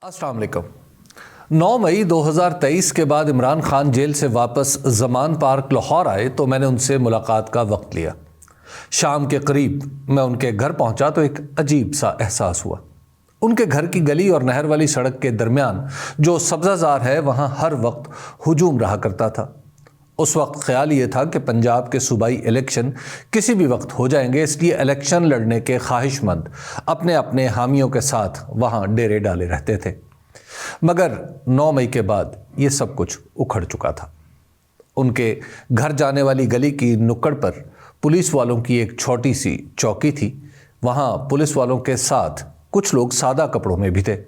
अस्सलाम वालेकुम। 9 मई 2023 के बाद इमरान खान जेल से वापस ज़मान पार्क लाहौर आए तो मैंने उनसे मुलाकात का वक्त लिया। शाम के करीब मैं उनके घर पहुंचा तो एक अजीब सा एहसास हुआ। उनके घर की गली और नहर वाली सड़क के दरमियान जो सब्ज़ाज़ार है वहाँ हर वक्त हुजूम रहा करता था। उस वक्त ख्याल ये था कि पंजाब के सूबाई इलेक्शन किसी भी वक्त हो जाएंगे, इसलिए इलेक्शन लड़ने के ख्वाहिशमंद अपने अपने हामियों के साथ वहाँ डेरे डाले रहते थे। मगर 9 मई के बाद ये सब कुछ उखड़ चुका था। उनके घर जाने वाली गली की नुक्कड़ पर पुलिस वालों की एक छोटी सी चौकी थी। वहाँ पुलिस वालों के साथ कुछ लोग सादा कपड़ों में भी थे।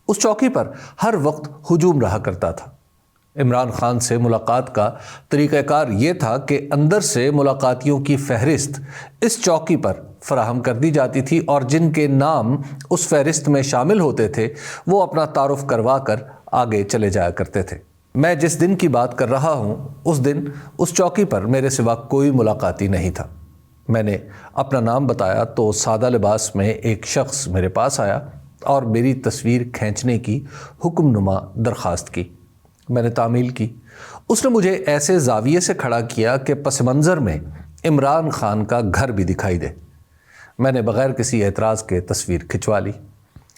उस चौकी पर हर वक्त हुजूम रहा करता था। इमरान खान से मुलाकात का तरीक़ाकार ये था कि अंदर से मुलाकातियों की फहरिस्त इस चौकी पर फराहम कर दी जाती थी और जिनके नाम उस फहरिस्त में शामिल होते थे वो अपना तारुफ करवा कर आगे चले जाया करते थे। मैं जिस दिन की बात कर रहा हूँ उस दिन उस चौकी पर मेरे सिवा कोई मुलाकाती नहीं था। मैंने अपना नाम बताया तो सादा लिबास में एक शख्स मेरे पास आया और मेरी तस्वीर खींचने की हुक्मनुमा दरख्वास्त की। मैंने तामील की। उसने मुझे ऐसे जाविये से खड़ा किया कि पस मंज़र में इमरान खान का घर भी दिखाई दे। मैंने बग़ैर किसी एतराज़ के तस्वीर खिंचवा ली।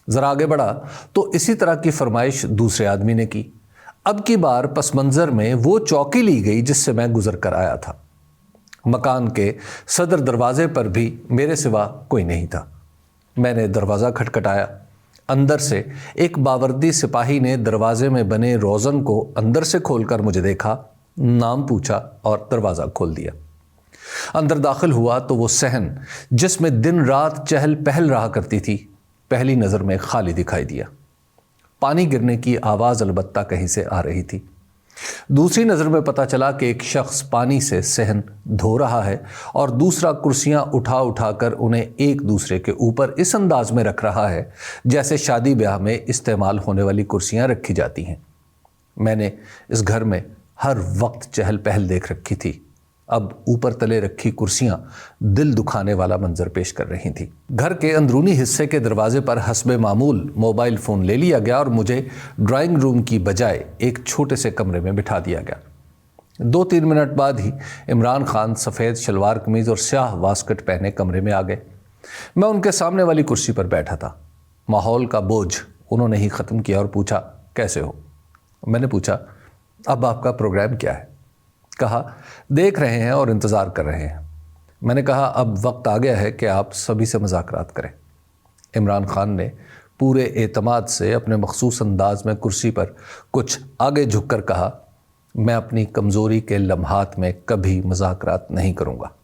ज़रा आगे बढ़ा तो इसी तरह की फरमाइश दूसरे आदमी ने की। अब की बार पस मंज़र में वो चौकी ली गई जिससे मैं गुज़र कर आया था। मकान के सदर दरवाज़े पर भी मेरे सिवा कोई नहीं था। मैंने दरवाज़ा खटखटाया। अंदर से एक बावर्दी सिपाही ने दरवाजे में बने रोज़न को अंदर से खोलकर मुझे देखा, नाम पूछा और दरवाज़ा खोल दिया। अंदर दाखिल हुआ तो वो सहन जिसमें दिन रात चहल पहल रहा करती थी पहली नज़र में खाली दिखाई दिया। पानी गिरने की आवाज़ अलबत्ता कहीं से आ रही थी। दूसरी नज़र में पता चला कि एक शख्स पानी से सहन धो रहा है और दूसरा कुर्सियां उठा उठा कर उन्हें एक दूसरे के ऊपर इस अंदाज में रख रहा है जैसे शादी ब्याह में इस्तेमाल होने वाली कुर्सियां रखी जाती हैं। मैंने इस घर में हर वक्त चहल पहल देख रखी थी। अब ऊपर तले रखी कुर्सियां दिल दुखाने वाला मंजर पेश कर रही थी। घर के अंदरूनी हिस्से के दरवाजे पर हस्बे मामूल मोबाइल फ़ोन ले लिया गया और मुझे ड्राइंग रूम की बजाय एक छोटे से कमरे में बिठा दिया गया। 2-3 मिनट बाद ही इमरान खान सफ़ेद शलवार कमीज़ और स्याह वास्कट पहने कमरे में आ गए। मैं उनके सामने वाली कुर्सी पर बैठा था। माहौल का बोझ उन्होंने ही ख़त्म किया और पूछा, कैसे हो? मैंने पूछा, अब आपका प्रोग्राम क्या है? कहा, देख रहे हैं और इंतज़ार कर रहे हैं। मैंने कहा, अब वक्त आ गया है कि आप सभी से मुज़ाकरात करें। इमरान खान ने पूरे एतमाद से अपने मखसूस अंदाज में कुर्सी पर कुछ आगे झुककर कहा, मैं अपनी कमज़ोरी के लम्हात में कभी मुज़ाकरात नहीं करूँगा।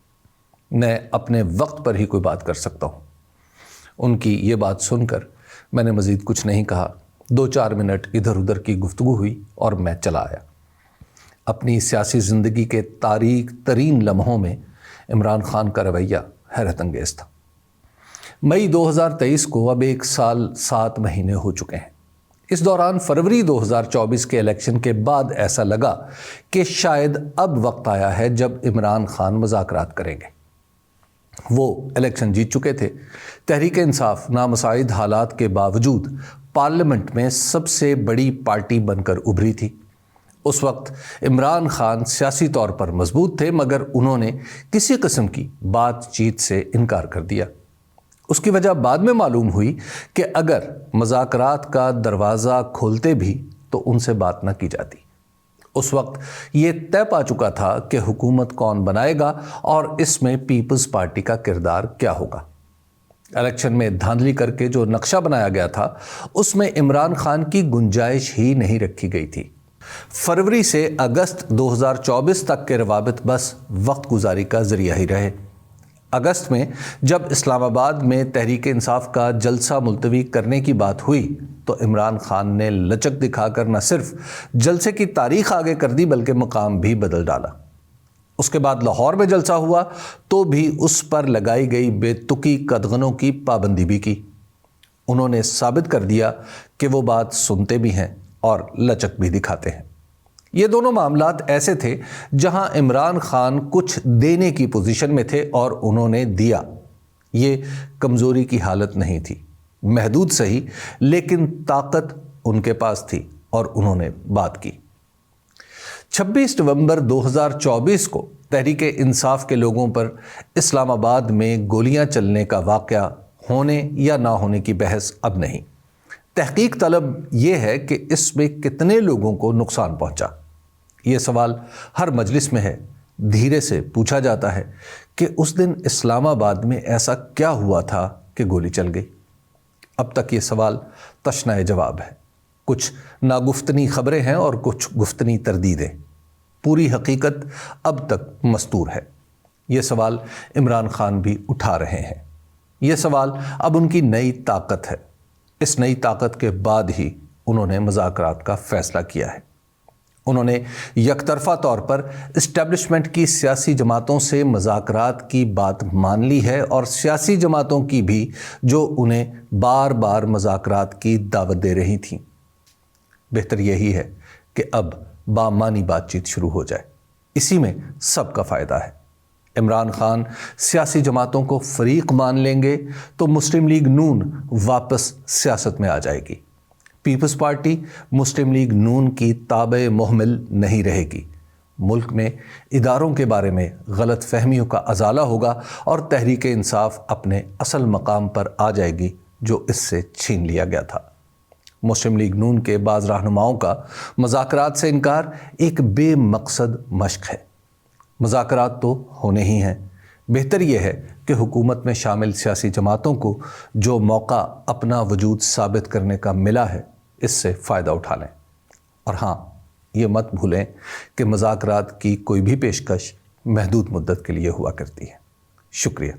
मैं अपने वक्त पर ही कोई बात कर सकता हूँ। उनकी ये बात सुनकर मैंने मज़ीद कुछ नहीं कहा। 2-4 मिनट इधर उधर की गुफ्तगू हुई और मैं चला आया। अपनी सियासी ज़िंदगी के तारीख तरीन लम्हों में इमरान खान का रवैया हैरत अंगेज़ था। मई 2023 को अब 1 साल 7 महीने हो चुके हैं। इस दौरान फरवरी 2024 के इलेक्शन के बाद ऐसा लगा कि शायद अब वक्त आया है जब इमरान खान मुज़ाकरात करेंगे। वो इलेक्शन जीत चुके थे। तहरीक इंसाफ नामुसाइद हालात के बावजूद पार्लियामेंट में सबसे बड़ी पार्टी बनकर उभरी थी। उस वक्त इमरान खान सियासी तौर पर मजबूत थे मगर उन्होंने किसी किस्म की बातचीत से इनकार कर दिया। उसकी वजह बाद में मालूम हुई कि अगर मुज़ाकरात का दरवाज़ा खोलते भी तो उनसे बात न की जाती। उस वक्त ये तय पा चुका था कि हुकूमत कौन बनाएगा और इसमें पीपल्स पार्टी का किरदार क्या होगा। इलेक्शन में धांधली करके जो नक्शा बनाया गया था उसमें इमरान खान की गुंजाइश ही नहीं रखी गई थी। फरवरी से अगस्त 2024 तक के रवाबित बस वक्त गुजारी का जरिया ही रहे। अगस्त में जब इस्लामाबाद में तहरीक इंसाफ का जलसा मुलतवी करने की बात हुई तो इमरान खान ने लचक दिखाकर न सिर्फ जलसे की तारीख आगे कर दी बल्कि मकाम भी बदल डाला। उसके बाद लाहौर में जलसा हुआ तो भी उस पर लगाई गई बेतुकी कदगनों की पाबंदी भी की। उन्होंने साबित कर दिया कि वो बात सुनते भी हैं और लचक भी दिखाते हैं। ये दोनों मामलात ऐसे थे जहां इमरान खान कुछ देने की पोजीशन में थे और उन्होंने दिया। ये कमज़ोरी की हालत नहीं थी محدود سہی لیکن طاقت ان کے پاس تھی اور انہوں نے بات کی۔ 26 نومبر 2024 کو تحریک انصاف کے لوگوں پر اسلام آباد میں گولیاں چلنے کا واقعہ ہونے یا نہ ہونے کی بحث اب نہیں۔ تحقیق طلب یہ ہے کہ اس میں کتنے لوگوں کو نقصان پہنچا۔ یہ سوال ہر مجلس میں ہے، دھیرے سے پوچھا جاتا ہے کہ اس دن اسلام آباد میں ایسا کیا ہوا تھا کہ گولی چل گئی۔ اب تک یہ سوال تشنہ جواب ہے۔ کچھ ناگفتنی خبریں ہیں اور کچھ گفتنی تردیدیں۔ پوری حقیقت اب تک مستور ہے۔ یہ سوال عمران خان بھی اٹھا رہے ہیں۔ یہ سوال اب ان کی نئی طاقت ہے۔ اس نئی طاقت کے بعد ہی انہوں نے مذاکرات کا فیصلہ کیا ہے۔ انہوں نے یک طرفہ طور پر اسٹیبلشمنٹ کی سیاسی جماعتوں سے مذاکرات کی بات مان لی ہے اور سیاسی جماعتوں کی بھی جو انہیں بار بار مذاکرات کی دعوت دے رہی تھیں۔ بہتر یہی ہے کہ اب بامانی بات چیت شروع ہو جائے۔ اسی میں سب کا فائدہ ہے۔ عمران خان سیاسی جماعتوں کو فریق مان لیں گے تو مسلم لیگ نون واپس سیاست میں آ جائے گی۔ پیپلز پارٹی مسلم لیگ نون کی تابع محمل نہیں رہے گی۔ ملک میں اداروں کے بارے میں غلط فہمیوں کا ازالہ ہوگا اور تحریک انصاف اپنے اصل مقام پر آ جائے گی جو اس سے چھین لیا گیا تھا۔ مسلم لیگ نون کے بعض رہنماؤں کا مذاکرات سے انکار ایک بے مقصد مشق ہے۔ مذاکرات تو ہونے ہی ہیں۔ بہتر یہ ہے کہ حکومت میں شامل سیاسی جماعتوں کو جو موقع اپنا وجود ثابت کرنے کا ملا ہے اس سے فائدہ اٹھا لیں۔ اور ہاں، یہ مت بھولیں کہ مذاکرات کی کوئی بھی پیشکش محدود مدت کے لیے ہوا کرتی ہے۔ شکریہ۔